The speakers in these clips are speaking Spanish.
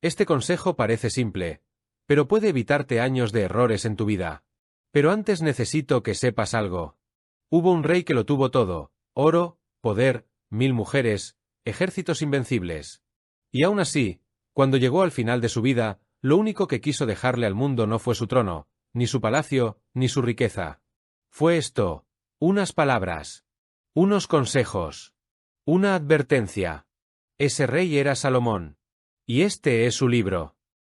Este consejo parece simple, pero puede evitarte años de errores en tu vida. Pero antes necesito que sepas algo. Hubo un rey que lo tuvo todo: oro, poder, 1000 mujeres, ejércitos invencibles. Y aún así, cuando llegó al final de su vida, lo único que quiso dejarle al mundo no fue su trono, ni su palacio, ni su riqueza. Fue esto: unas palabras, unos consejos, una advertencia. Ese rey era Salomón. Y este es su libro.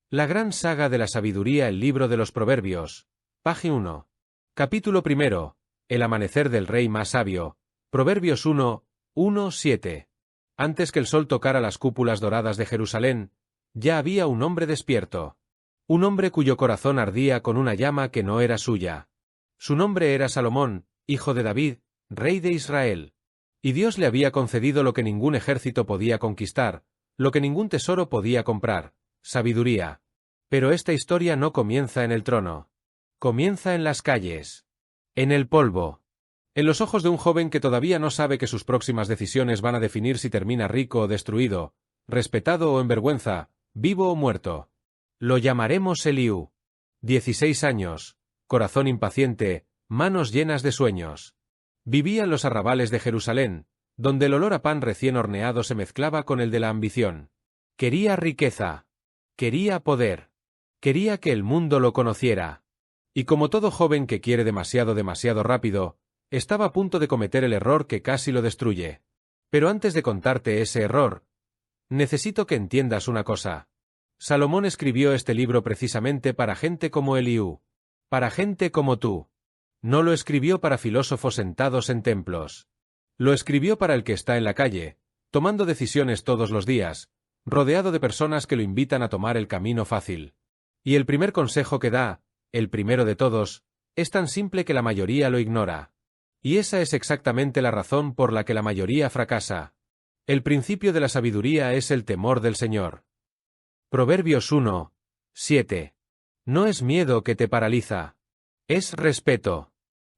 La gran saga de la sabiduría, el libro de los Proverbios. Página 1. Capítulo 1. El amanecer del rey más sabio. Proverbios 1, 1-7. Antes que el sol tocara las cúpulas doradas de Jerusalén, ya había un hombre despierto. Un hombre cuyo corazón ardía con una llama que no era suya. Su nombre era Salomón, hijo de David, rey de Israel. Y Dios le había concedido lo que ningún ejército podía conquistar, lo que ningún tesoro podía comprar: sabiduría. Pero esta historia no comienza en el trono. Comienza en las calles. En el polvo. En los ojos de un joven que todavía no sabe que sus próximas decisiones van a definir si termina rico o destruido, respetado o en vergüenza, vivo o muerto. Lo llamaremos Eliú. 16 años, corazón impaciente, manos llenas de sueños. Vivía en los arrabales de Jerusalén, donde el olor a pan recién horneado se mezclaba con el de la ambición. Quería riqueza. Quería poder. Quería que el mundo lo conociera. Y como todo joven que quiere demasiado rápido, estaba a punto de cometer el error que casi lo destruye. Pero antes de contarte ese error, necesito que entiendas una cosa. Salomón escribió este libro precisamente para gente como Eliú. Para gente como tú. No lo escribió para filósofos sentados en templos. Lo escribió para el que está en la calle, tomando decisiones todos los días, rodeado de personas que lo invitan a tomar el camino fácil. Y el primer consejo que da, el primero de todos, es tan simple que la mayoría lo ignora. Y esa es exactamente la razón por la que la mayoría fracasa. El principio de la sabiduría es el temor del Señor. Proverbios 1, 7. No es miedo que te paraliza. Es respeto.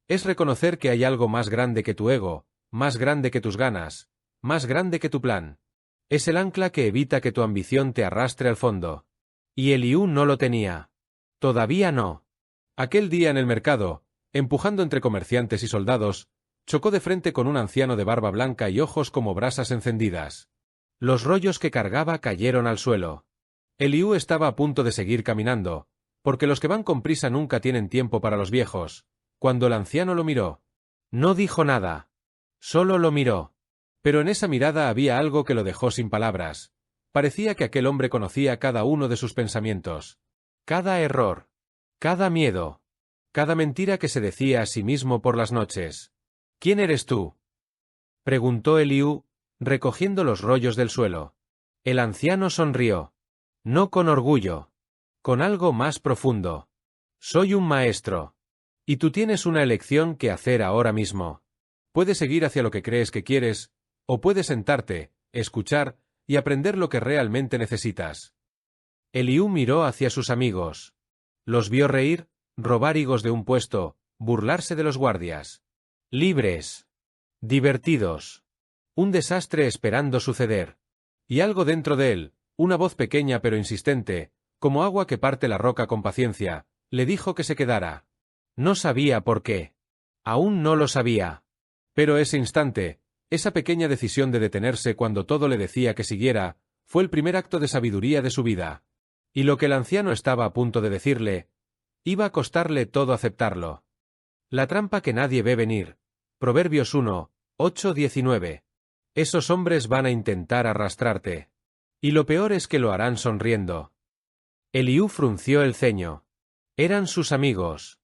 Es reconocer que hay algo más grande que tu ego, más grande que tus ganas, más grande que tu plan. Es el ancla que evita que tu ambición te arrastre al fondo. Y Eliú no lo tenía. Todavía no. Aquel día en el mercado, empujando entre comerciantes y soldados, chocó de frente con un anciano de barba blanca y ojos como brasas encendidas. Los rollos que cargaba cayeron al suelo. Eliú estaba a punto de seguir caminando, porque los que van con prisa nunca tienen tiempo para los viejos, cuando el anciano lo miró. No dijo nada. Solo lo miró. Pero en esa mirada había algo que lo dejó sin palabras. Parecía que aquel hombre conocía cada uno de sus pensamientos. Cada error. Cada miedo. Cada mentira que se decía a sí mismo por las noches. ¿Quién eres tú?, preguntó Eliú, recogiendo los rollos del suelo. El anciano sonrió. No con orgullo. Con algo más profundo. Soy un maestro. Y tú tienes una elección que hacer ahora mismo. Puedes seguir hacia lo que crees que quieres, o puedes sentarte, escuchar, y aprender lo que realmente necesitas. Eliú miró hacia sus amigos. Los vio reír, robar higos de un puesto, burlarse de los guardias. Libres. Divertidos. Un desastre esperando suceder. Y algo dentro de él, una voz pequeña pero insistente, como agua que parte la roca con paciencia, le dijo que se quedara. No sabía por qué. Aún no lo sabía. Pero ese instante, esa pequeña decisión de detenerse cuando todo le decía que siguiera, fue el primer acto de sabiduría de su vida. Y lo que el anciano estaba a punto de decirle, iba a costarle todo aceptarlo. La trampa que nadie ve venir. Proverbios 1, 8-19. Esos hombres van a intentar arrastrarte. Y lo peor es que lo harán sonriendo. Eliú frunció el ceño. Eran sus amigos.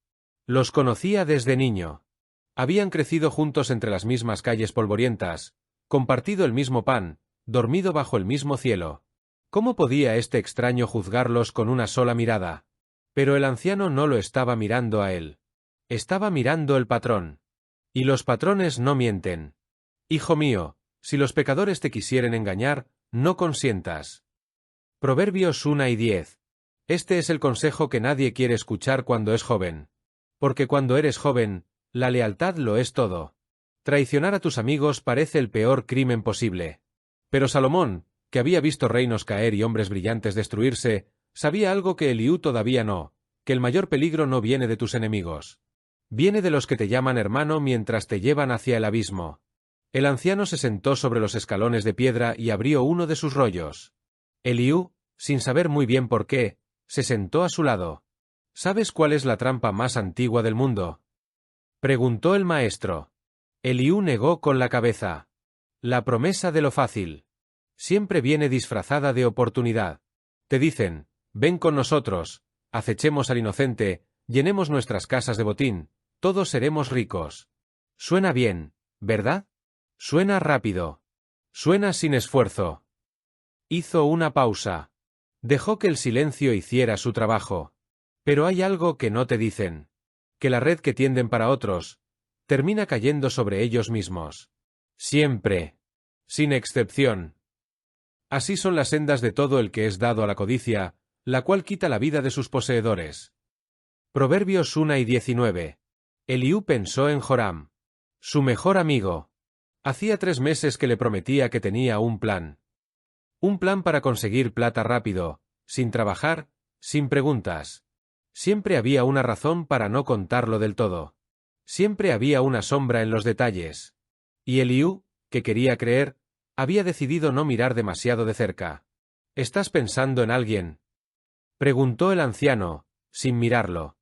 Los conocía desde niño. Habían crecido juntos entre las mismas calles polvorientas, compartido el mismo pan, dormido bajo el mismo cielo. ¿Cómo podía este extraño juzgarlos con una sola mirada? Pero el anciano no lo estaba mirando a él. Estaba mirando el patrón. Y los patrones no mienten. Hijo mío, si los pecadores te quisieren engañar, no consientas. Proverbios 1 y 10. Este es el consejo que nadie quiere escuchar cuando es joven. Porque cuando eres joven, la lealtad lo es todo. Traicionar a tus amigos parece el peor crimen posible. Pero Salomón, que había visto reinos caer y hombres brillantes destruirse, sabía algo que Eliú todavía no, que el mayor peligro no viene de tus enemigos. Viene de los que te llaman hermano mientras te llevan hacia el abismo. El anciano se sentó sobre los escalones de piedra y abrió uno de sus rollos. Eliú, sin saber muy bien por qué, se sentó a su lado. ¿Sabes cuál es la trampa más antigua del mundo?, preguntó el maestro. Eliú negó con la cabeza. La promesa de lo fácil. Siempre viene disfrazada de oportunidad. Te dicen, ven con nosotros, acechemos al inocente, llenemos nuestras casas de botín, todos seremos ricos. Suena bien, ¿verdad? Suena rápido. Suena sin esfuerzo. Hizo una pausa. Dejó que el silencio hiciera su trabajo. Pero hay algo que no te dicen. Que la red que tienden para otros, termina cayendo sobre ellos mismos. Siempre. Sin excepción. Así son las sendas de todo el que es dado a la codicia, la cual quita la vida de sus poseedores. Proverbios 1:19. Eliú pensó en Joram, su mejor amigo. Hacía 3 meses que le prometía que tenía un plan. Un plan para conseguir plata rápido, sin trabajar, sin preguntas. Siempre había una razón para no contarlo del todo. Siempre había una sombra en los detalles. Y Eliú, que quería creer, había decidido no mirar demasiado de cerca. ¿Estás pensando en alguien?, preguntó el anciano, sin mirarlo.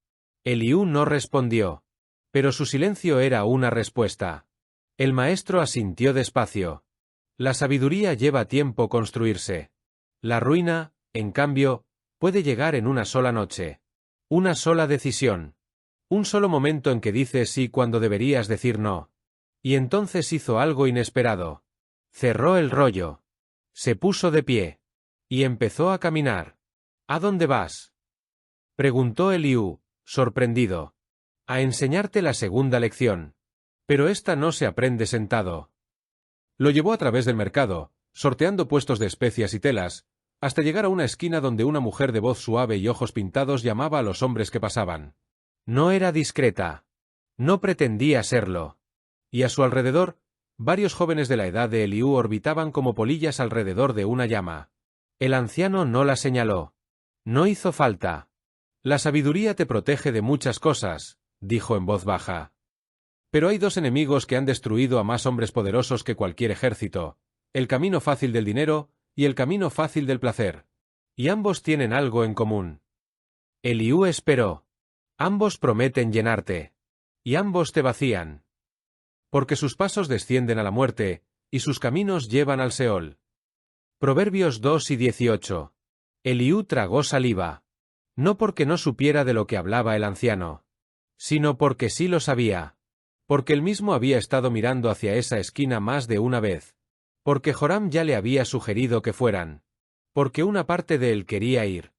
Eliú no respondió. Pero su silencio era una respuesta. El maestro asintió despacio. La sabiduría lleva tiempo construirse. La ruina, en cambio, puede llegar en una sola noche. Una sola decisión. Un solo momento en que dices sí cuando deberías decir no. Y entonces hizo algo inesperado. Cerró el rollo. Se puso de pie. Y empezó a caminar. ¿A dónde vas?, preguntó Eliú, sorprendido. A enseñarte la segunda lección. Pero esta no se aprende sentado. Lo llevó a través del mercado, sorteando puestos de especias y telas, hasta llegar a una esquina donde una mujer de voz suave y ojos pintados llamaba a los hombres que pasaban. No era discreta. No pretendía serlo. Y a su alrededor, varios jóvenes de la edad de Eliú orbitaban como polillas alrededor de una llama. El anciano no la señaló. No hizo falta. La sabiduría te protege de muchas cosas, dijo en voz baja. Pero hay 2 enemigos que han destruido a más hombres poderosos que cualquier ejército, el camino fácil del dinero y el camino fácil del placer. Y ambos tienen algo en común. Eliú esperó. Ambos prometen llenarte. Y ambos te vacían. Porque sus pasos descienden a la muerte, y sus caminos llevan al Seol. Proverbios 2:18. Eliú tragó saliva. No porque no supiera de lo que hablaba el anciano, sino porque sí lo sabía. Porque él mismo había estado mirando hacia esa esquina más de una vez. Porque Joram ya le había sugerido que fueran. Porque una parte de él quería ir.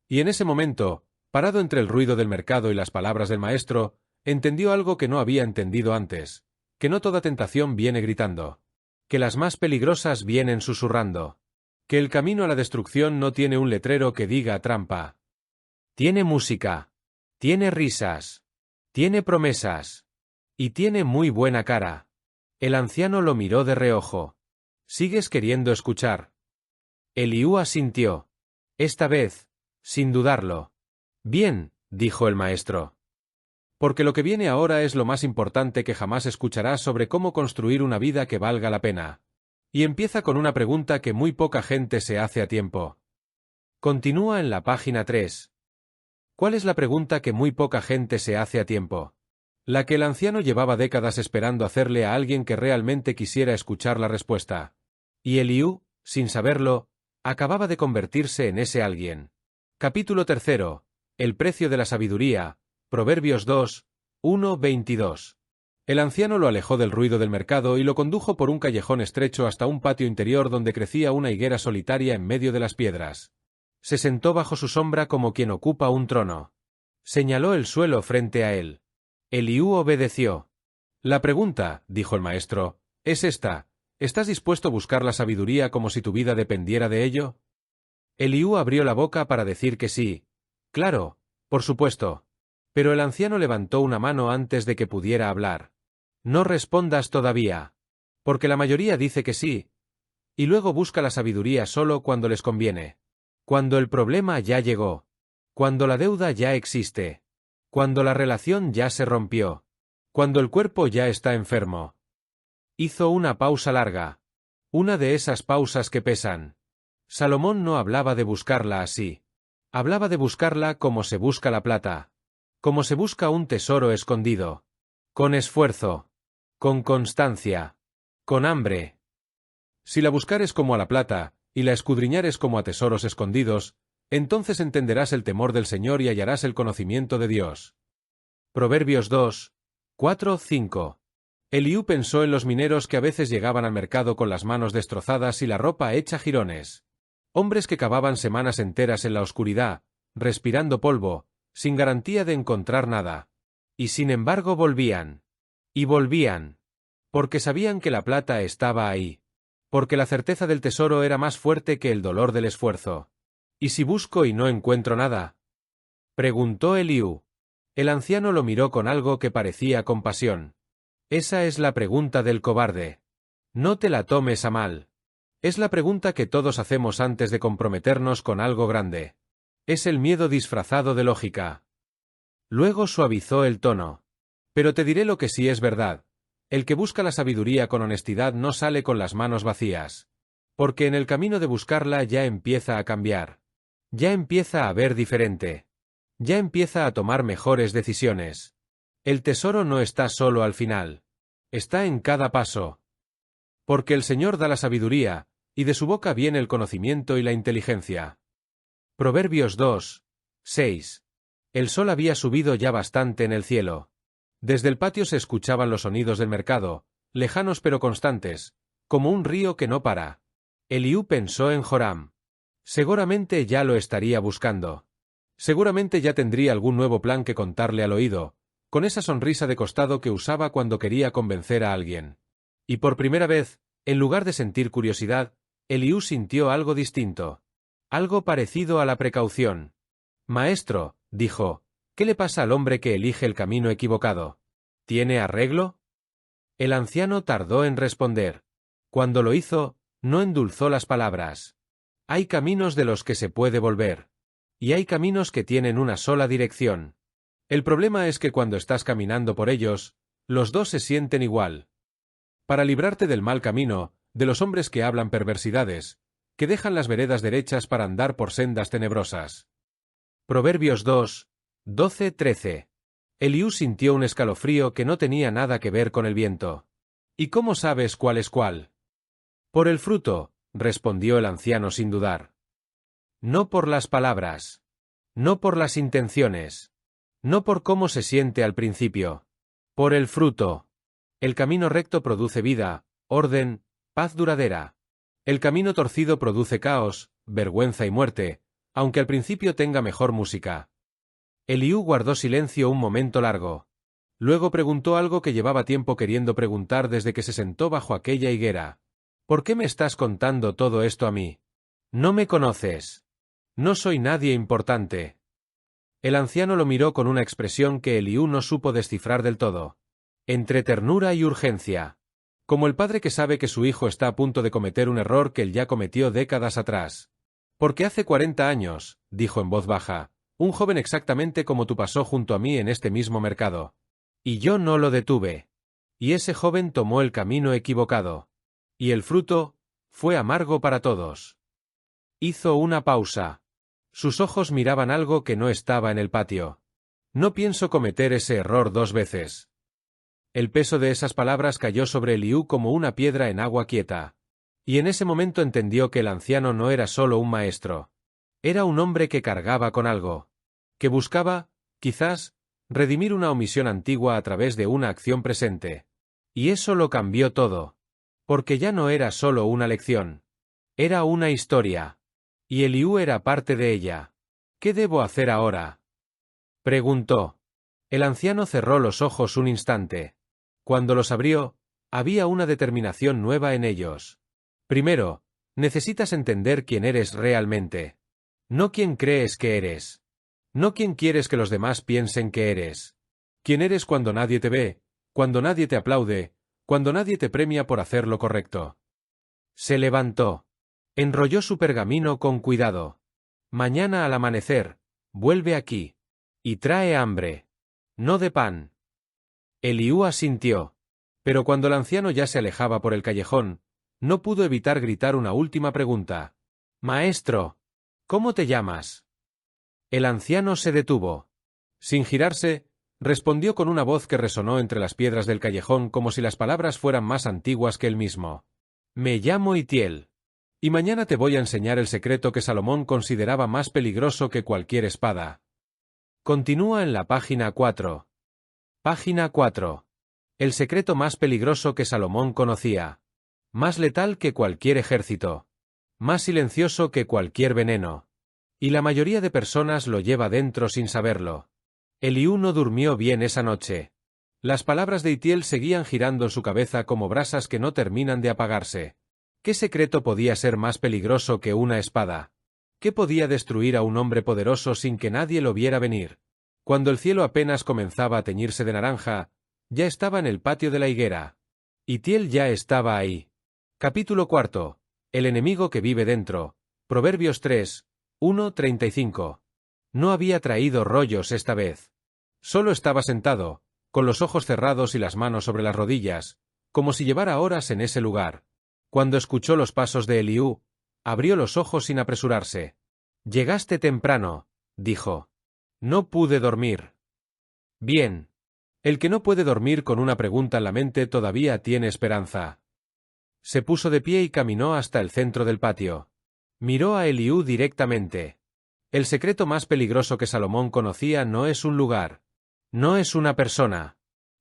Y en ese momento, parado entre el ruido del mercado y las palabras del maestro, entendió algo que no había entendido antes, que no toda tentación viene gritando, que las más peligrosas vienen susurrando, que el camino a la destrucción no tiene un letrero que diga trampa. Tiene música, tiene risas, tiene promesas, y tiene muy buena cara. El anciano lo miró de reojo. ¿Sigues queriendo escuchar? Eliú asintió. Esta vez, sin dudarlo. Bien, dijo el maestro. Porque lo que viene ahora es lo más importante que jamás escucharás sobre cómo construir una vida que valga la pena. Y empieza con una pregunta que muy poca gente se hace a tiempo. Continúa en la página 3. ¿Cuál es la pregunta que muy poca gente se hace a tiempo? La que el anciano llevaba décadas esperando hacerle a alguien que realmente quisiera escuchar la respuesta. Y Eliú, sin saberlo, acababa de convertirse en ese alguien. Capítulo 3. El precio de la sabiduría. Proverbios 2, 1-22. El anciano lo alejó del ruido del mercado y lo condujo por un callejón estrecho hasta un patio interior donde crecía una higuera solitaria en medio de las piedras. Se sentó bajo su sombra como quien ocupa un trono. Señaló el suelo frente a él. Eliú obedeció. La pregunta, dijo el maestro, es esta: ¿estás dispuesto a buscar la sabiduría como si tu vida dependiera de ello? Eliú abrió la boca para decir que sí. Claro, por supuesto. Pero el anciano levantó una mano antes de que pudiera hablar. No respondas todavía. Porque la mayoría dice que sí. Y luego busca la sabiduría solo cuando les conviene. Cuando el problema ya llegó. Cuando la deuda ya existe. Cuando la relación ya se rompió. Cuando el cuerpo ya está enfermo. Hizo una pausa larga. Una de esas pausas que pesan. Salomón no hablaba de buscarla así. Hablaba de buscarla como se busca la plata. Como se busca un tesoro escondido. Con esfuerzo. Con constancia. Con hambre. Si la buscares como a la plata, y la escudriñares como a tesoros escondidos, entonces entenderás el temor del Señor y hallarás el conocimiento de Dios. Proverbios 2, 4, 5. Eliú pensó en los mineros que a veces llegaban al mercado con las manos destrozadas y la ropa hecha jirones. Hombres que cavaban semanas enteras en la oscuridad, respirando polvo, sin garantía de encontrar nada. Y sin embargo volvían. Y volvían. Porque sabían que la plata estaba ahí. Porque la certeza del tesoro era más fuerte que el dolor del esfuerzo. ¿Y si busco y no encuentro nada? Preguntó Eliú. El anciano lo miró con algo que parecía compasión. Esa es la pregunta del cobarde. No te la tomes a mal. Es la pregunta que todos hacemos antes de comprometernos con algo grande. Es el miedo disfrazado de lógica. Luego suavizó el tono. Pero te diré lo que sí es verdad. El que busca la sabiduría con honestidad no sale con las manos vacías. Porque en el camino de buscarla ya empieza a cambiar. Ya empieza a ver diferente. Ya empieza a tomar mejores decisiones. El tesoro no está solo al final. Está en cada paso. Porque el Señor da la sabiduría, y de su boca viene el conocimiento y la inteligencia. Proverbios 2, 6. El sol había subido ya bastante en el cielo. Desde el patio se escuchaban los sonidos del mercado, lejanos pero constantes, como un río que no para. Eliú pensó en Joram. Seguramente ya lo estaría buscando. Seguramente ya tendría algún nuevo plan que contarle al oído, con esa sonrisa de costado que usaba cuando quería convencer a alguien. Y por primera vez, en lugar de sentir curiosidad, Eliú sintió algo distinto. Algo parecido a la precaución. Maestro, dijo, ¿qué le pasa al hombre que elige el camino equivocado? ¿Tiene arreglo? El anciano tardó en responder. Cuando lo hizo, no endulzó las palabras. Hay caminos de los que se puede volver. Y hay caminos que tienen una sola dirección. El problema es que cuando estás caminando por ellos, los dos se sienten igual. Para librarte del mal camino, de los hombres que hablan perversidades, que dejan las veredas derechas para andar por sendas tenebrosas. Proverbios 2, 12, 13. Eliú sintió un escalofrío que no tenía nada que ver con el viento. ¿Y cómo sabes cuál es cuál? Por el fruto, respondió el anciano sin dudar. No por las palabras. No por las intenciones. No por cómo se siente al principio. Por el fruto. El camino recto produce vida, orden, paz duradera. El camino torcido produce caos, vergüenza y muerte, aunque al principio tenga mejor música. Eliú guardó silencio un momento largo. Luego preguntó algo que llevaba tiempo queriendo preguntar desde que se sentó bajo aquella higuera. ¿Por qué me estás contando todo esto a mí? No me conoces. No soy nadie importante. El anciano lo miró con una expresión que Eliú no supo descifrar del todo. Entre ternura y urgencia. Como el padre que sabe que su hijo está a punto de cometer un error que él ya cometió décadas atrás. Porque hace 40 años, dijo en voz baja, un joven exactamente como tú pasó junto a mí en este mismo mercado. Y yo no lo detuve. Y ese joven tomó el camino equivocado. Y el fruto fue amargo para todos. Hizo una pausa. Sus ojos miraban algo que no estaba en el patio. No pienso cometer ese error 2 veces. El peso de esas palabras cayó sobre Eliú como una piedra en agua quieta. Y en ese momento entendió que el anciano no era solo un maestro. Era un hombre que cargaba con algo. Que buscaba, quizás, redimir una omisión antigua a través de una acción presente. Y eso lo cambió todo. Porque ya no era solo una lección. Era una historia. Y Eliú era parte de ella. ¿Qué debo hacer ahora?, preguntó. El anciano cerró los ojos un instante. Cuando los abrió, había una determinación nueva en ellos. Primero, necesitas entender quién eres realmente. No quién crees que eres. No quién quieres que los demás piensen que eres. Quién eres cuando nadie te ve, cuando nadie te aplaude, cuando nadie te premia por hacer lo correcto. Se levantó. Enrolló su pergamino con cuidado. Mañana al amanecer, vuelve aquí. Y trae hambre. No de pan. Eliú asintió. Pero cuando el anciano ya se alejaba por el callejón, no pudo evitar gritar una última pregunta. Maestro, ¿cómo te llamas? El anciano se detuvo. Sin girarse, respondió con una voz que resonó entre las piedras del callejón como si las palabras fueran más antiguas que él mismo. Me llamo Itiel. Y mañana te voy a enseñar el secreto que Salomón consideraba más peligroso que cualquier espada. Continúa en la página 4. Página 4. El secreto más peligroso que Salomón conocía. Más letal que cualquier ejército. Más silencioso que cualquier veneno. Y la mayoría de personas lo lleva dentro sin saberlo. Eliú no durmió bien esa noche. Las palabras de Itiel seguían girando en su cabeza como brasas que no terminan de apagarse. ¿Qué secreto podía ser más peligroso que una espada? ¿Qué podía destruir a un hombre poderoso sin que nadie lo viera venir? Cuando el cielo apenas comenzaba a teñirse de naranja, ya estaba en el patio de la higuera. Itiel ya estaba ahí. Capítulo 4. El enemigo que vive dentro. Proverbios 3, 1-35. No había traído rollos esta vez. Solo estaba sentado, con los ojos cerrados y las manos sobre las rodillas, como si llevara horas en ese lugar. Cuando escuchó los pasos de Eliú, abrió los ojos sin apresurarse. Llegaste temprano, dijo. No pude dormir. Bien. El que no puede dormir con una pregunta en la mente todavía tiene esperanza. Se puso de pie y caminó hasta el centro del patio. Miró a Eliú directamente. El secreto más peligroso que Salomón conocía no es un lugar. No es una persona.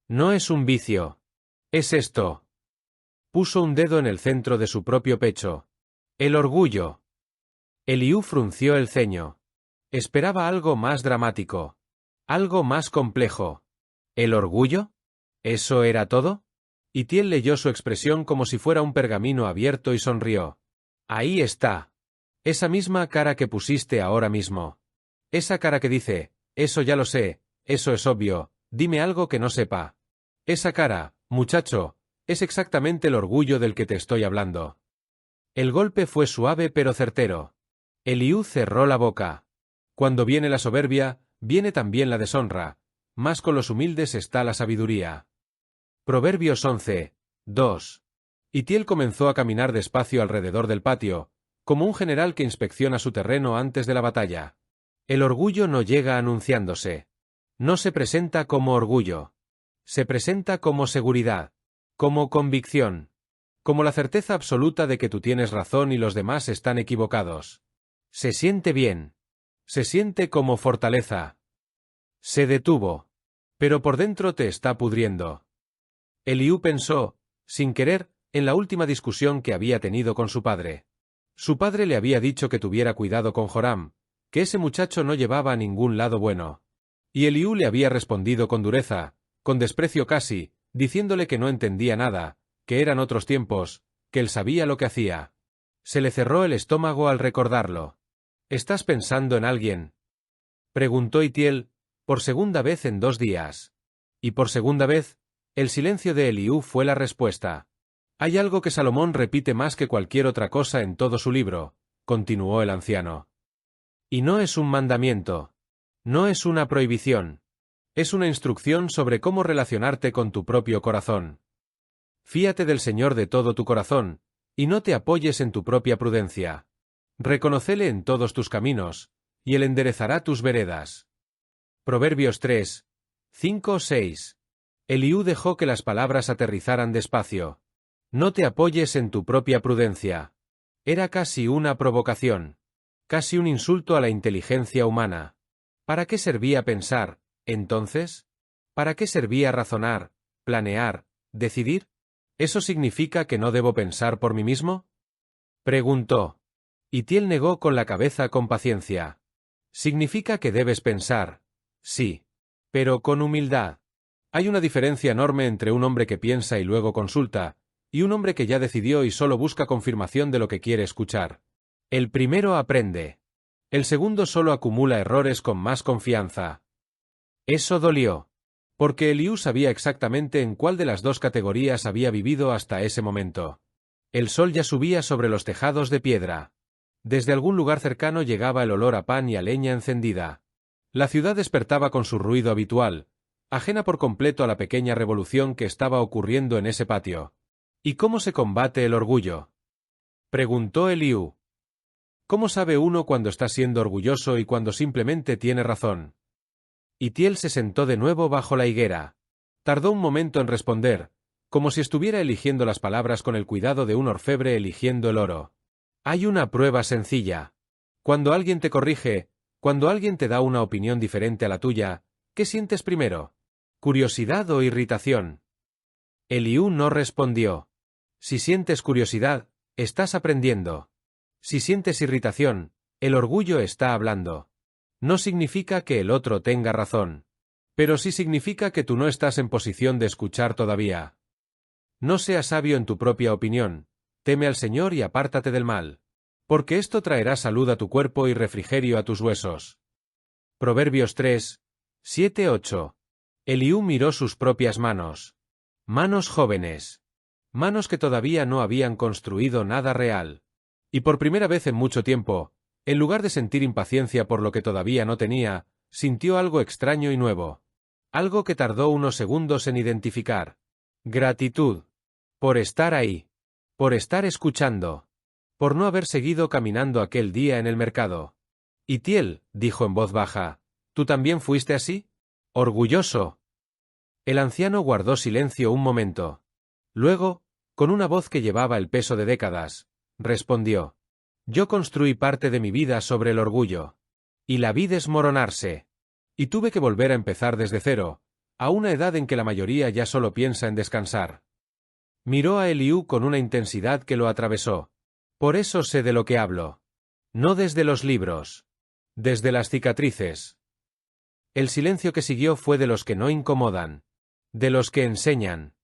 No es un vicio. Es esto. Puso un dedo en el centro de su propio pecho. El orgullo. Eliú frunció el ceño. Esperaba algo más dramático. Algo más complejo. ¿El orgullo? ¿Eso era todo? Itiel leyó su expresión como si fuera un pergamino abierto y sonrió. Ahí está. Esa misma cara que pusiste ahora mismo. Esa cara que dice, eso ya lo sé, eso es obvio, dime algo que no sepa. Esa cara, muchacho, es exactamente el orgullo del que te estoy hablando. El golpe fue suave pero certero. Eliú cerró la boca. Cuando viene la soberbia, viene también la deshonra. Más con los humildes está la sabiduría. Proverbios 11, 2. Itiel comenzó a caminar despacio alrededor del patio, como un general que inspecciona su terreno antes de la batalla. El orgullo no llega anunciándose. No se presenta como orgullo. Se presenta como seguridad, como convicción, como la certeza absoluta de que tú tienes razón y los demás están equivocados. Se siente bien. Se siente como fortaleza. Se detuvo. Pero por dentro te está pudriendo. Eliú pensó, sin querer, en la última discusión que había tenido con su padre. Su padre le había dicho que tuviera cuidado con Joram, que ese muchacho no llevaba a ningún lado bueno. Y Eliú le había respondido con dureza, con desprecio casi, diciéndole que no entendía nada, que eran otros tiempos, que él sabía lo que hacía. Se le cerró el estómago al recordarlo. ¿Estás pensando en alguien?, preguntó Itiel, por segunda vez en 2 días. Y por segunda vez, el silencio de Eliú fue la respuesta. Hay algo que Salomón repite más que cualquier otra cosa en todo su libro, continuó el anciano. Y no es un mandamiento. No es una prohibición. Es una instrucción sobre cómo relacionarte con tu propio corazón. Fíate del Señor de todo tu corazón, y no te apoyes en tu propia prudencia. Reconócele en todos tus caminos, y Él enderezará tus veredas. Proverbios 3, 5-6. Eliú dejó que las palabras aterrizaran despacio. No te apoyes en tu propia prudencia. Era casi una provocación. Casi un insulto a la inteligencia humana. ¿Para qué servía pensar, entonces? ¿Para qué servía razonar, planear, decidir? ¿Eso significa que no debo pensar por mí mismo?, preguntó. Itiel negó con la cabeza con paciencia. Significa que debes pensar, sí, pero con humildad. Hay una diferencia enorme entre un hombre que piensa y luego consulta, y un hombre que ya decidió y solo busca confirmación de lo que quiere escuchar. El primero aprende. El segundo solo acumula errores con más confianza. Eso dolió. Porque Eliú sabía exactamente en cuál de las dos categorías había vivido hasta ese momento. El sol ya subía sobre los tejados de piedra. Desde algún lugar cercano llegaba el olor a pan y a leña encendida. La ciudad despertaba con su ruido habitual, ajena por completo a la pequeña revolución que estaba ocurriendo en ese patio. ¿Y cómo se combate el orgullo?, preguntó Eliú. ¿Cómo sabe uno cuando está siendo orgulloso y cuando simplemente tiene razón? Itiel se sentó de nuevo bajo la higuera. Tardó un momento en responder, como si estuviera eligiendo las palabras con el cuidado de un orfebre eligiendo el oro. Hay una prueba sencilla. Cuando alguien te corrige, cuando alguien te da una opinión diferente a la tuya, ¿qué sientes primero? ¿Curiosidad o irritación? Eliú no respondió. Si sientes curiosidad, estás aprendiendo. Si sientes irritación, el orgullo está hablando. No significa que el otro tenga razón. Pero sí significa que tú no estás en posición de escuchar todavía. No seas sabio en tu propia opinión. Teme al Señor y apártate del mal. Porque esto traerá salud a tu cuerpo y refrigerio a tus huesos. Proverbios 3, 7-8. Eliú miró sus propias manos. Manos jóvenes. Manos que todavía no habían construido nada real. Y por primera vez en mucho tiempo, en lugar de sentir impaciencia por lo que todavía no tenía, sintió algo extraño y nuevo. Algo que tardó unos segundos en identificar. Gratitud. Por estar ahí. Por estar escuchando. Por no haber seguido caminando aquel día en el mercado. Itiel, dijo en voz baja, ¿tú también fuiste así? Orgulloso. El anciano guardó silencio un momento. Luego, con una voz que llevaba el peso de décadas, respondió. Yo construí parte de mi vida sobre el orgullo. Y la vi desmoronarse. Y tuve que volver a empezar desde cero, a una edad en que la mayoría ya solo piensa en descansar. Miró a Eliú con una intensidad que lo atravesó. Por eso sé de lo que hablo. No desde los libros. Desde las cicatrices. El silencio que siguió fue de los que no incomodan. De los que enseñan.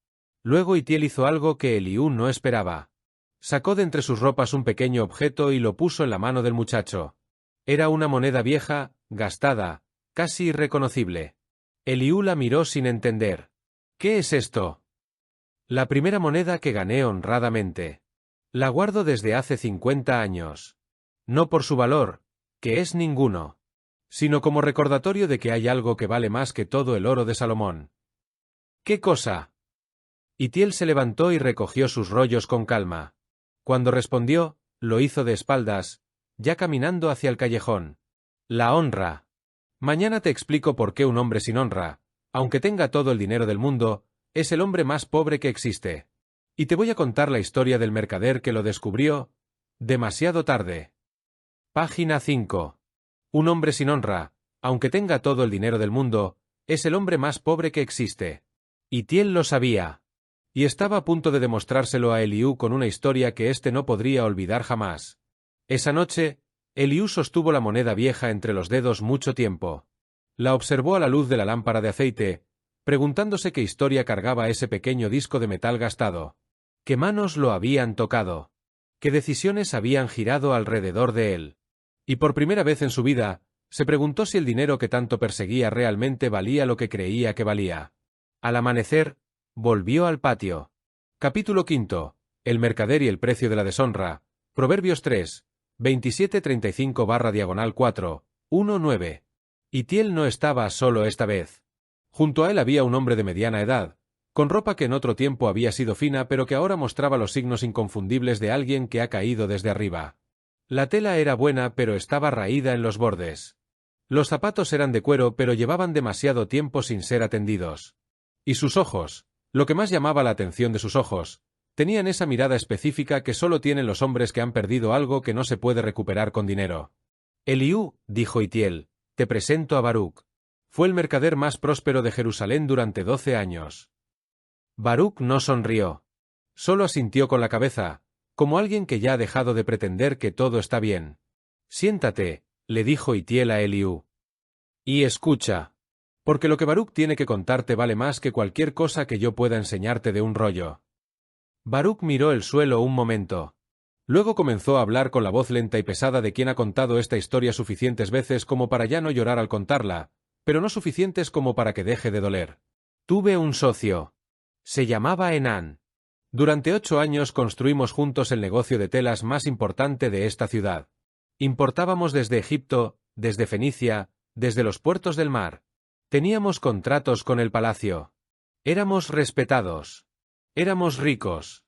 Luego Itiel hizo algo que Eliú no esperaba. Sacó de entre sus ropas un pequeño objeto y lo puso en la mano del muchacho. Era una moneda vieja, gastada, casi irreconocible. Eliú la miró sin entender. ¿Qué es esto? La primera moneda que gané honradamente. La guardo desde hace 50 años. No por su valor, que es ninguno, sino como recordatorio de que hay algo que vale más que todo el oro de Salomón. ¿Qué cosa? Itiel se levantó y recogió sus rollos con calma. Cuando respondió, lo hizo de espaldas, ya caminando hacia el callejón. La honra. Mañana te explico por qué un hombre sin honra, aunque tenga todo el dinero del mundo, es el hombre más pobre que existe. Y te voy a contar la historia del mercader que lo descubrió, demasiado tarde. Página 5. Un hombre sin honra, aunque tenga todo el dinero del mundo, es el hombre más pobre que existe. Itiel lo sabía. Y estaba a punto de demostrárselo a Eliú con una historia que éste no podría olvidar jamás. Esa noche, Eliú sostuvo la moneda vieja entre los dedos mucho tiempo. La observó a la luz de la lámpara de aceite, preguntándose qué historia cargaba ese pequeño disco de metal gastado. ¿Qué manos lo habían tocado? ¿Qué decisiones habían girado alrededor de él? Y por primera vez en su vida, se preguntó si el dinero que tanto perseguía realmente valía lo que creía que valía. Al amanecer, volvió al patio. Capítulo 5. El mercader y el precio de la deshonra. Proverbios 3, 27-35/4, 1-9. Itiel no estaba solo esta vez. Junto a él había un hombre de mediana edad, con ropa que en otro tiempo había sido fina pero que ahora mostraba los signos inconfundibles de alguien que ha caído desde arriba. La tela era buena pero estaba raída en los bordes. Los zapatos eran de cuero pero llevaban demasiado tiempo sin ser atendidos. Y sus ojos, lo que más llamaba la atención de sus ojos, tenían esa mirada específica que solo tienen los hombres que han perdido algo que no se puede recuperar con dinero. Eliú, dijo Itiel, te presento a Baruc. Fue el mercader más próspero de Jerusalén durante 12 años. Baruc no sonrió. Solo asintió con la cabeza, como alguien que ya ha dejado de pretender que todo está bien. Siéntate, le dijo Itiel a Eliú. Y escucha. Porque lo que Baruc tiene que contarte vale más que cualquier cosa que yo pueda enseñarte de un rollo. Baruc miró el suelo un momento. Luego comenzó a hablar con la voz lenta y pesada de quien ha contado esta historia suficientes veces como para ya no llorar al contarla, pero no suficientes como para que deje de doler. Tuve un socio. Se llamaba Enán. Durante 8 años construimos juntos el negocio de telas más importante de esta ciudad. Importábamos desde Egipto, desde Fenicia, desde los puertos del mar. Teníamos contratos con el palacio. Éramos respetados. Éramos ricos.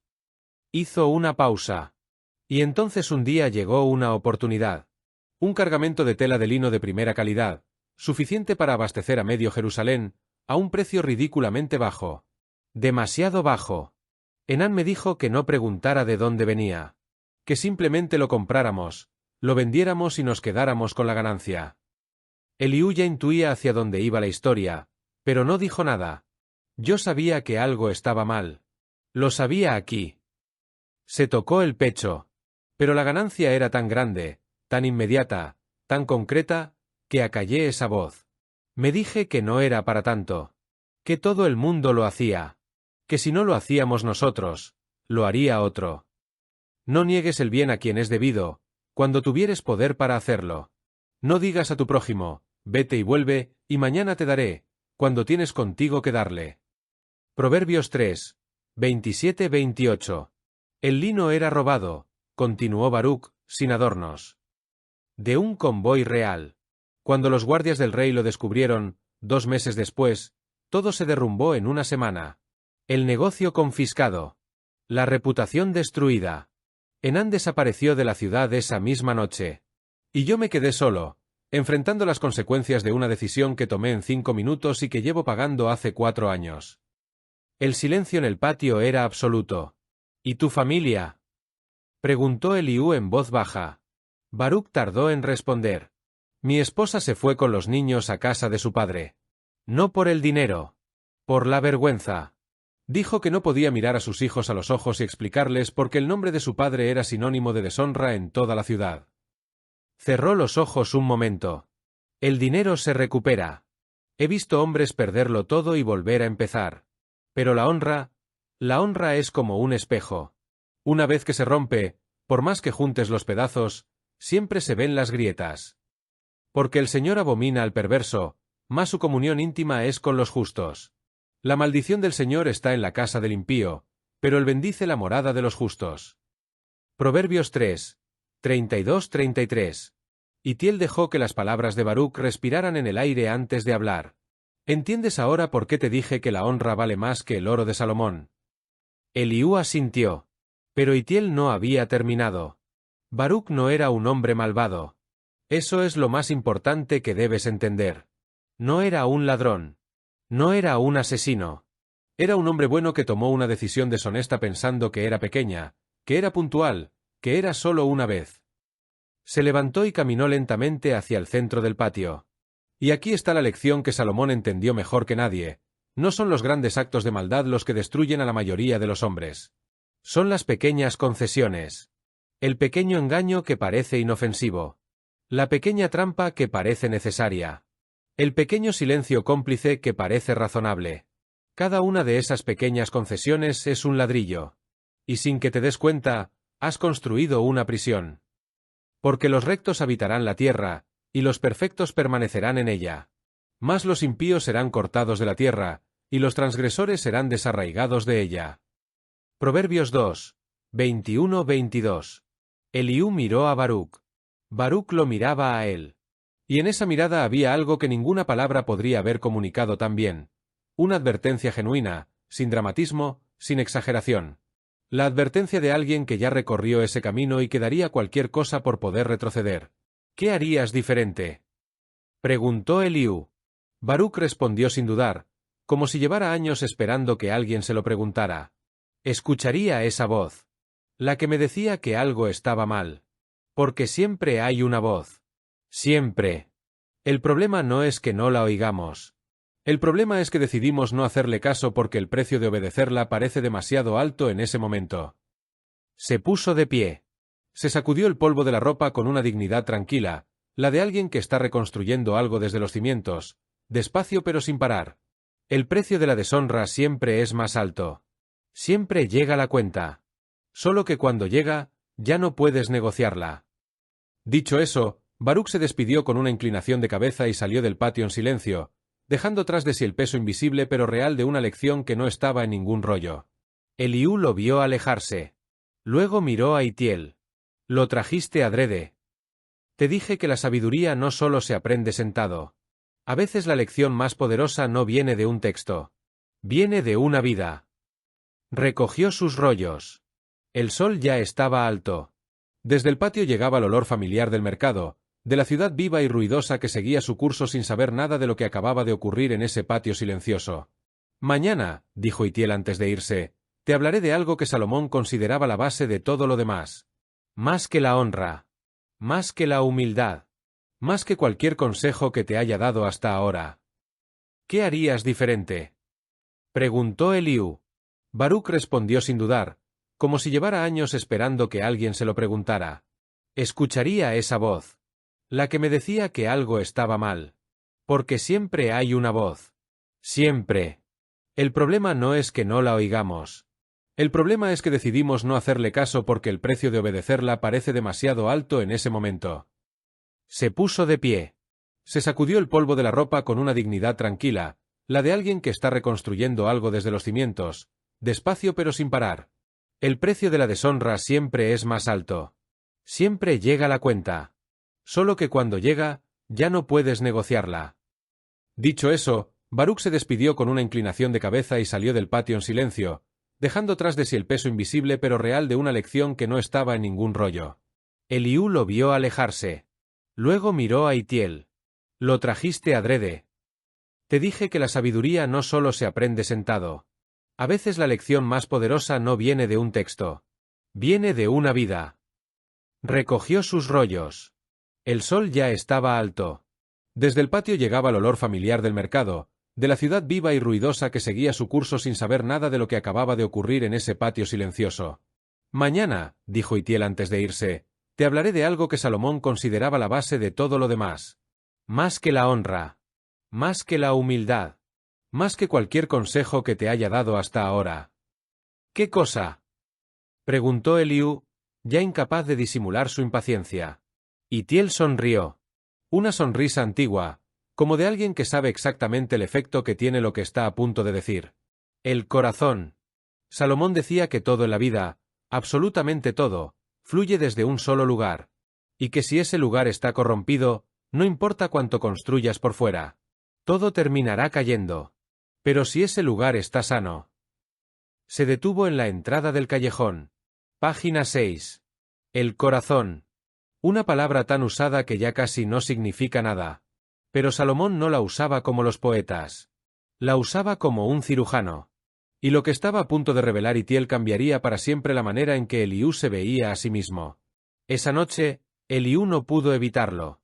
Hizo una pausa. Y entonces un día llegó una oportunidad. Un cargamento de tela de lino de primera calidad, suficiente para abastecer a medio Jerusalén, a un precio ridículamente bajo. Demasiado bajo. Enán me dijo que no preguntara de dónde venía. Que simplemente lo compráramos, lo vendiéramos y nos quedáramos con la ganancia. Eliú ya intuía hacia dónde iba la historia, pero no dijo nada. Yo sabía que algo estaba mal. Lo sabía aquí. Se tocó el pecho. Pero la ganancia era tan grande, tan inmediata, tan concreta, que acallé esa voz. Me dije que no era para tanto. Que todo el mundo lo hacía. Que si no lo hacíamos nosotros, lo haría otro. No niegues el bien a quien es debido, cuando tuvieres poder para hacerlo. No digas a tu prójimo, vete y vuelve, y mañana te daré, cuando tienes contigo que darle. Proverbios 3, 27-28. El lino era robado, continuó Baruch, sin adornos. De un convoy real. Cuando los guardias del rey lo descubrieron, 2 meses después, todo se derrumbó en una semana. El negocio confiscado. La reputación destruida. Enán desapareció de la ciudad esa misma noche. Y yo me quedé solo, enfrentando las consecuencias de una decisión que tomé en 5 minutos y que llevo pagando hace 4 años. El silencio en el patio era absoluto. ¿Y tu familia?, preguntó Eliú en voz baja. Baruch tardó en responder. Mi esposa se fue con los niños a casa de su padre. No por el dinero. Por la vergüenza. Dijo que no podía mirar a sus hijos a los ojos y explicarles por qué el nombre de su padre era sinónimo de deshonra en toda la ciudad. Cerró los ojos un momento. El dinero se recupera. He visto hombres perderlo todo y volver a empezar. Pero la honra es como un espejo. Una vez que se rompe, por más que juntes los pedazos, siempre se ven las grietas. Porque el Señor abomina al perverso, mas su comunión íntima es con los justos. La maldición del Señor está en la casa del impío, pero él bendice la morada de los justos. Proverbios 3, 32-33. Itiel dejó que las palabras de Baruch respiraran en el aire antes de hablar. ¿Entiendes ahora por qué te dije que la honra vale más que el oro de Salomón? Eliú asintió. Pero Itiel no había terminado. Baruch no era un hombre malvado. Eso es lo más importante que debes entender. No era un ladrón. No era un asesino. Era un hombre bueno que tomó una decisión deshonesta pensando que era pequeña, que era puntual, que era solo una vez. Se levantó y caminó lentamente hacia el centro del patio. Y aquí está la lección que Salomón entendió mejor que nadie. No son los grandes actos de maldad los que destruyen a la mayoría de los hombres. Son las pequeñas concesiones. El pequeño engaño que parece inofensivo. La pequeña trampa que parece necesaria. El pequeño silencio cómplice que parece razonable. Cada una de esas pequeñas concesiones es un ladrillo. Y sin que te des cuenta, has construido una prisión. Porque los rectos habitarán la tierra, y los perfectos permanecerán en ella. Mas los impíos serán cortados de la tierra, y los transgresores serán desarraigados de ella. Proverbios 2, 21-22. Eliú miró a Baruch. Baruch lo miraba a él. Y en esa mirada había algo que ninguna palabra podría haber comunicado tan bien. Una advertencia genuina, sin dramatismo, sin exageración. La advertencia de alguien que ya recorrió ese camino y que daría cualquier cosa por poder retroceder. ¿Qué harías diferente?, preguntó Eliú. Baruch respondió sin dudar, como si llevara años esperando que alguien se lo preguntara. Escucharía esa voz. La que me decía que algo estaba mal. Porque siempre hay una voz. Siempre. El problema no es que no la oigamos. El problema es que decidimos no hacerle caso porque el precio de obedecerla parece demasiado alto en ese momento. Se puso de pie. Se sacudió el polvo de la ropa con una dignidad tranquila, la de alguien que está reconstruyendo algo desde los cimientos, despacio pero sin parar. El precio de la deshonra siempre es más alto. Siempre llega la cuenta. Solo que cuando llega, ya no puedes negociarla. Dicho eso, Baruch se despidió con una inclinación de cabeza y salió del patio en silencio, dejando tras de sí el peso invisible pero real de una lección que no estaba en ningún rollo. Eliú lo vio alejarse. Luego miró a Itiel. Lo trajiste adrede. Te dije que la sabiduría no solo se aprende sentado. A veces la lección más poderosa no viene de un texto. Viene de una vida. Recogió sus rollos. El sol ya estaba alto. Desde el patio llegaba el olor familiar del mercado, de la ciudad viva y ruidosa que seguía su curso sin saber nada de lo que acababa de ocurrir en ese patio silencioso. Mañana, dijo Itiel antes de irse, te hablaré de algo que Salomón consideraba la base de todo lo demás. Más que la honra. Más que la humildad. Más que cualquier consejo que te haya dado hasta ahora. ¿Qué harías diferente?, preguntó Eliú. Baruc respondió sin dudar, como si llevara años esperando que alguien se lo preguntara. Escucharía esa voz. La que me decía que algo estaba mal. Porque siempre hay una voz. Siempre. El problema no es que no la oigamos. El problema es que decidimos no hacerle caso porque el precio de obedecerla parece demasiado alto en ese momento. Se puso de pie. Se sacudió el polvo de la ropa con una dignidad tranquila, la de alguien que está reconstruyendo algo desde los cimientos, despacio pero sin parar. El precio de la deshonra siempre es más alto. Siempre llega la cuenta. Solo que cuando llega, ya no puedes negociarla. Dicho eso, Baruc se despidió con una inclinación de cabeza y salió del patio en silencio, dejando tras de sí el peso invisible pero real de una lección que no estaba en ningún rollo. Eliú lo vio alejarse. Luego miró a Itiel. Lo trajiste adrede. Te dije que la sabiduría no solo se aprende sentado. A veces la lección más poderosa no viene de un texto. Viene de una vida. Recogió sus rollos. El sol ya estaba alto. Desde el patio llegaba el olor familiar del mercado, de la ciudad viva y ruidosa que seguía su curso sin saber nada de lo que acababa de ocurrir en ese patio silencioso. Mañana, dijo Itiel antes de irse, te hablaré de algo que Salomón consideraba la base de todo lo demás. Más que la honra. Más que la humildad. Más que cualquier consejo que te haya dado hasta ahora. ¿Qué cosa?, preguntó Eliú, ya incapaz de disimular su impaciencia. Itiel sonrió. Una sonrisa antigua, como de alguien que sabe exactamente el efecto que tiene lo que está a punto de decir. El corazón. Salomón decía que todo en la vida, absolutamente todo, fluye desde un solo lugar. Y que si ese lugar está corrompido, no importa cuánto construyas por fuera. Todo terminará cayendo. Pero si ese lugar está sano. Se detuvo en la entrada del callejón. Página 6. El corazón. Una palabra tan usada que ya casi no significa nada. Pero Salomón no la usaba como los poetas. La usaba como un cirujano. Y lo que estaba a punto de revelar Itiel cambiaría para siempre la manera en que Eliú se veía a sí mismo. Esa noche, Eliú no pudo evitarlo.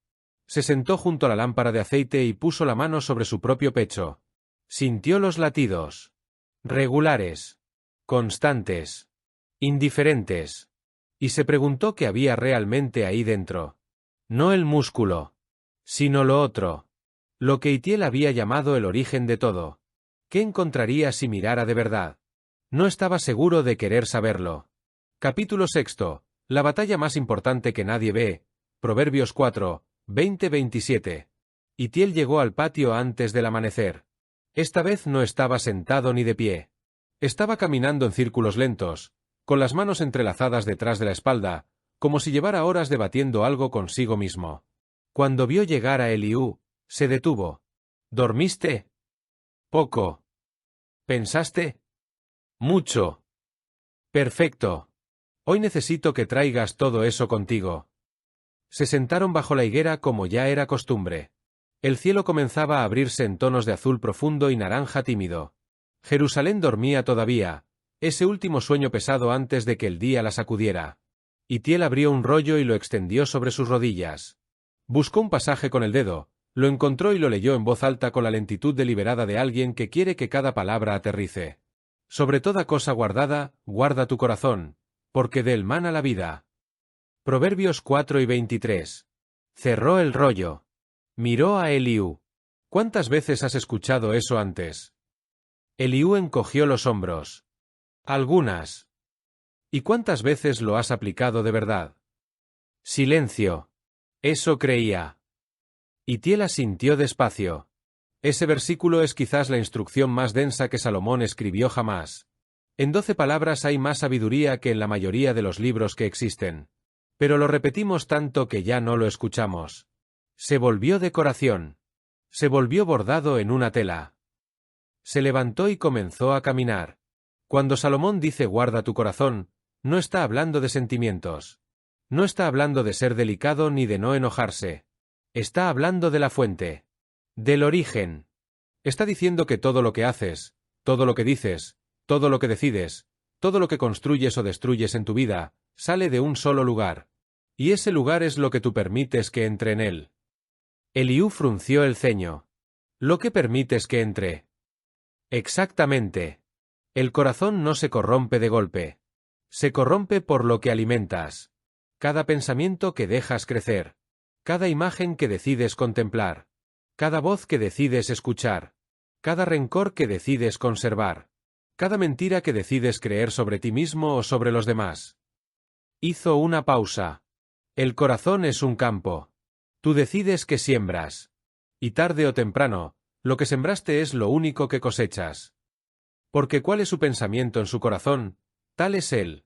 Se sentó junto a la lámpara de aceite y puso la mano sobre su propio pecho. Sintió los latidos. Regulares. Constantes. Indiferentes. Y se preguntó qué había realmente ahí dentro. No el músculo. Sino lo otro. Lo que Itiel había llamado el origen de todo. ¿Qué encontraría si mirara de verdad? No estaba seguro de querer saberlo. Capítulo 6. La batalla más importante que nadie ve. Proverbios 4, 20-27. Itiel llegó al patio antes del amanecer. Esta vez no estaba sentado ni de pie. Estaba caminando en círculos lentos, con las manos entrelazadas detrás de la espalda, como si llevara horas debatiendo algo consigo mismo. Cuando vio llegar a Eliú, se detuvo. ¿Dormiste? Poco. ¿Pensaste? Mucho. Perfecto. Hoy necesito que traigas todo eso contigo. Se sentaron bajo la higuera como ya era costumbre. El cielo comenzaba a abrirse en tonos de azul profundo y naranja tímido. Jerusalén dormía todavía, ese último sueño pesado antes de que el día la sacudiera. Itiel abrió un rollo y lo extendió sobre sus rodillas. Buscó un pasaje con el dedo, lo encontró y lo leyó en voz alta con la lentitud deliberada de alguien que quiere que cada palabra aterrice. Sobre toda cosa guardada, guarda tu corazón, porque de él mana la vida. Proverbios 4 y 23. Cerró el rollo. Miró a Eliú. ¿Cuántas veces has escuchado eso antes? Eliú encogió los hombros. Algunas. ¿Y cuántas veces lo has aplicado de verdad? Silencio. Eso creía. Itiel asintió despacio. Ese versículo es quizás la instrucción más densa que Salomón escribió jamás. En 12 palabras hay más sabiduría que en la mayoría de los libros que existen. Pero lo repetimos tanto que ya no lo escuchamos. Se volvió decoración. Se volvió bordado en una tela. Se levantó y comenzó a caminar. Cuando Salomón dice guarda tu corazón, no está hablando de sentimientos. No está hablando de ser delicado ni de no enojarse. Está hablando de la fuente. Del origen. Está diciendo que todo lo que haces, todo lo que dices, todo lo que decides, todo lo que construyes o destruyes en tu vida, sale de un solo lugar. Y ese lugar es lo que tú permites que entre en él. Eliú frunció el ceño. ¿Lo que permites que entre? Exactamente. El corazón no se corrompe de golpe. Se corrompe por lo que alimentas. Cada pensamiento que dejas crecer. Cada imagen que decides contemplar. Cada voz que decides escuchar. Cada rencor que decides conservar. Cada mentira que decides creer sobre ti mismo o sobre los demás. Hizo una pausa. El corazón es un campo. Tú decides qué siembras. Y tarde o temprano, lo que sembraste es lo único que cosechas. Porque ¿cuál es su pensamiento en su corazón? Tal es él.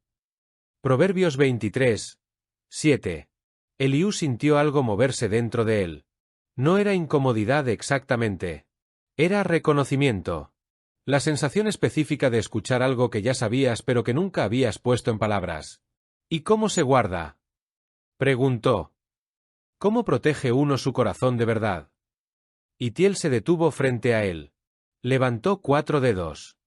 Proverbios 23, 7. Eliú sintió algo moverse dentro de él. No era incomodidad exactamente. Era reconocimiento. La sensación específica de escuchar algo que ya sabías pero que nunca habías puesto en palabras. ¿Y cómo se guarda? Preguntó. ¿Cómo protege uno su corazón de verdad? Itiel se detuvo frente a él. Levantó 4 dedos.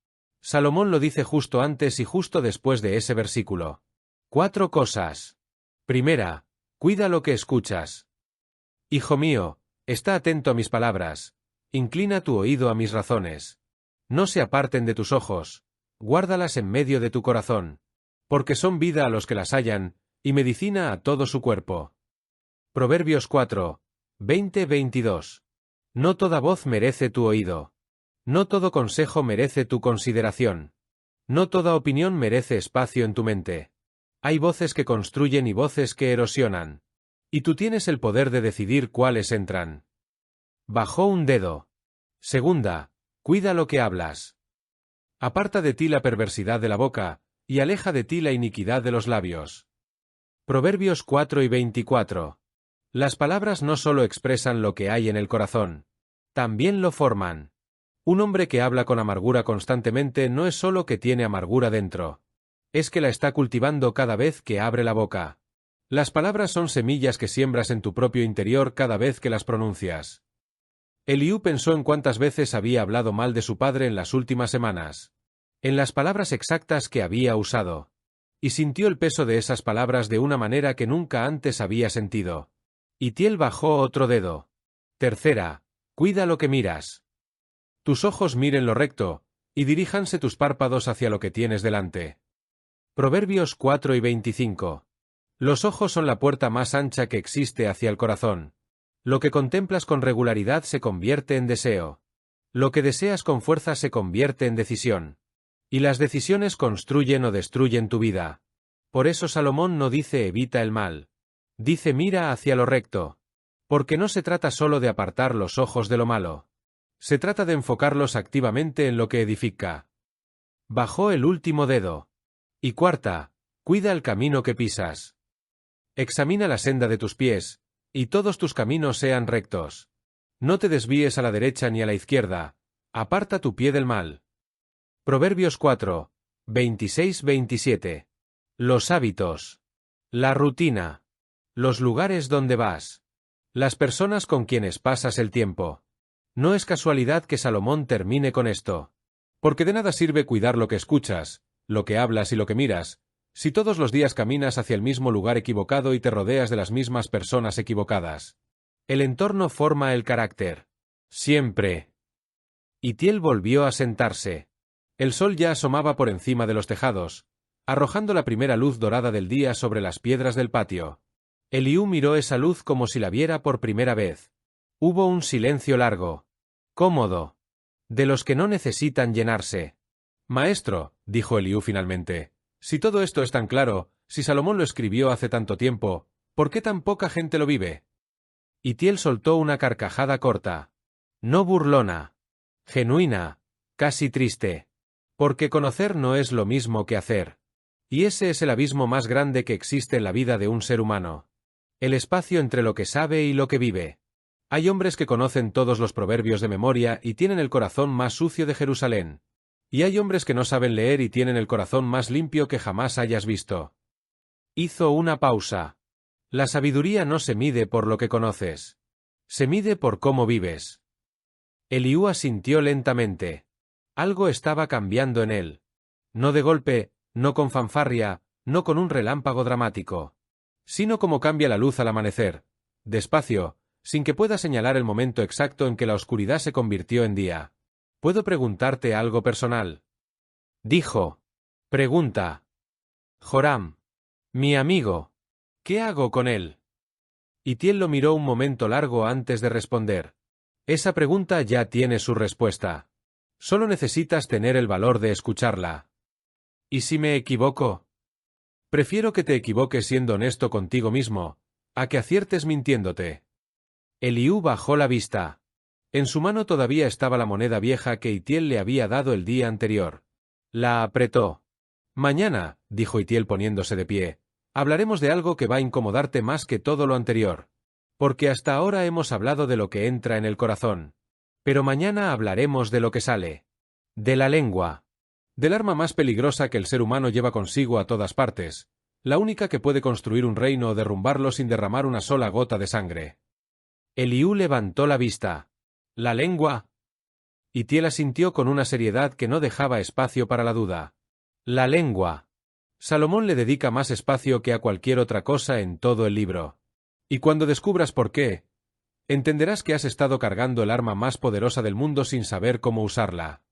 Salomón lo dice justo antes y justo después de ese versículo. 4 cosas. Primera, cuida lo que escuchas. Hijo mío, está atento a mis palabras. Inclina tu oído a mis razones. No se aparten de tus ojos. Guárdalas en medio de tu corazón. Porque son vida a los que las hallan, y medicina a todo su cuerpo. Proverbios 4, 20-22. No toda voz merece tu oído. No todo consejo merece tu consideración. No toda opinión merece espacio en tu mente. Hay voces que construyen y voces que erosionan. Y tú tienes el poder de decidir cuáles entran. Bajó un dedo. Segunda, cuida lo que hablas. Aparta de ti la perversidad de la boca, y aleja de ti la iniquidad de los labios. Proverbios 4 y 24. Las palabras no solo expresan lo que hay en el corazón, también lo forman. Un hombre que habla con amargura constantemente no es solo que tiene amargura dentro, es que la está cultivando cada vez que abre la boca. Las palabras son semillas que siembras en tu propio interior cada vez que las pronuncias. Eliú pensó en cuántas veces había hablado mal de su padre en las últimas semanas, en las palabras exactas que había usado, y sintió el peso de esas palabras de una manera que nunca antes había sentido. Itiel bajó otro dedo. Tercera, cuida lo que miras. Tus ojos miren lo recto, y diríjanse tus párpados hacia lo que tienes delante. Proverbios 4 y 25. Los ojos son la puerta más ancha que existe hacia el corazón. Lo que contemplas con regularidad se convierte en deseo. Lo que deseas con fuerza se convierte en decisión. Y las decisiones construyen o destruyen tu vida. Por eso Salomón no dice evita el mal. Dice mira hacia lo recto. Porque no se trata solo de apartar los ojos de lo malo. Se trata de enfocarlos activamente en lo que edifica. Bajó el último dedo. Y cuarta, cuida el camino que pisas. Examina la senda de tus pies, y todos tus caminos sean rectos. No te desvíes a la derecha ni a la izquierda, aparta tu pie del mal. Proverbios 4, 26-27. Los hábitos. La rutina. Los lugares donde vas. Las personas con quienes pasas el tiempo. No es casualidad que Salomón termine con esto. Porque de nada sirve cuidar lo que escuchas, lo que hablas y lo que miras, si todos los días caminas hacia el mismo lugar equivocado y te rodeas de las mismas personas equivocadas. El entorno forma el carácter. Siempre. Itiel volvió a sentarse. El sol ya asomaba por encima de los tejados, arrojando la primera luz dorada del día sobre las piedras del patio. Eliú miró esa luz como si la viera por primera vez. Hubo un silencio largo. Cómodo. De los que no necesitan llenarse. Maestro, dijo Eliú finalmente, si todo esto es tan claro, si Salomón lo escribió hace tanto tiempo, ¿por qué tan poca gente lo vive? Itiel soltó una carcajada corta. No burlona. Genuina. Casi triste. Porque conocer no es lo mismo que hacer. Y ese es el abismo más grande que existe en la vida de un ser humano. El espacio entre lo que sabe y lo que vive. Hay hombres que conocen todos los proverbios de memoria y tienen el corazón más sucio de Jerusalén. Y hay hombres que no saben leer y tienen el corazón más limpio que jamás hayas visto. Hizo una pausa. La sabiduría no se mide por lo que conoces. Se mide por cómo vives. Eliú asintió lentamente. Algo estaba cambiando en él. No de golpe, no con fanfarria, no con un relámpago dramático. Sino como cambia la luz al amanecer. Despacio, sin que pueda señalar el momento exacto en que la oscuridad se convirtió en día. ¿Puedo preguntarte algo personal? Dijo. Pregunta. Joram. Mi amigo. ¿Qué hago con él? Itiel lo miró un momento largo antes de responder. Esa pregunta ya tiene su respuesta. Solo necesitas tener el valor de escucharla. ¿Y si me equivoco? Prefiero que te equivoques siendo honesto contigo mismo, a que aciertes mintiéndote. Eliú bajó la vista. En su mano todavía estaba la moneda vieja que Itiel le había dado el día anterior. La apretó. Mañana, dijo Itiel poniéndose de pie, hablaremos de algo que va a incomodarte más que todo lo anterior. Porque hasta ahora hemos hablado de lo que entra en el corazón. Pero mañana hablaremos de lo que sale. De la lengua. Del arma más peligrosa que el ser humano lleva consigo a todas partes. La única que puede construir un reino o derrumbarlo sin derramar una sola gota de sangre. Eliú levantó la vista. ¿La lengua? Itiel asintió con una seriedad que no dejaba espacio para la duda. La lengua. Salomón le dedica más espacio que a cualquier otra cosa en todo el libro. Y cuando descubras por qué, entenderás que has estado cargando el arma más poderosa del mundo sin saber cómo usarla.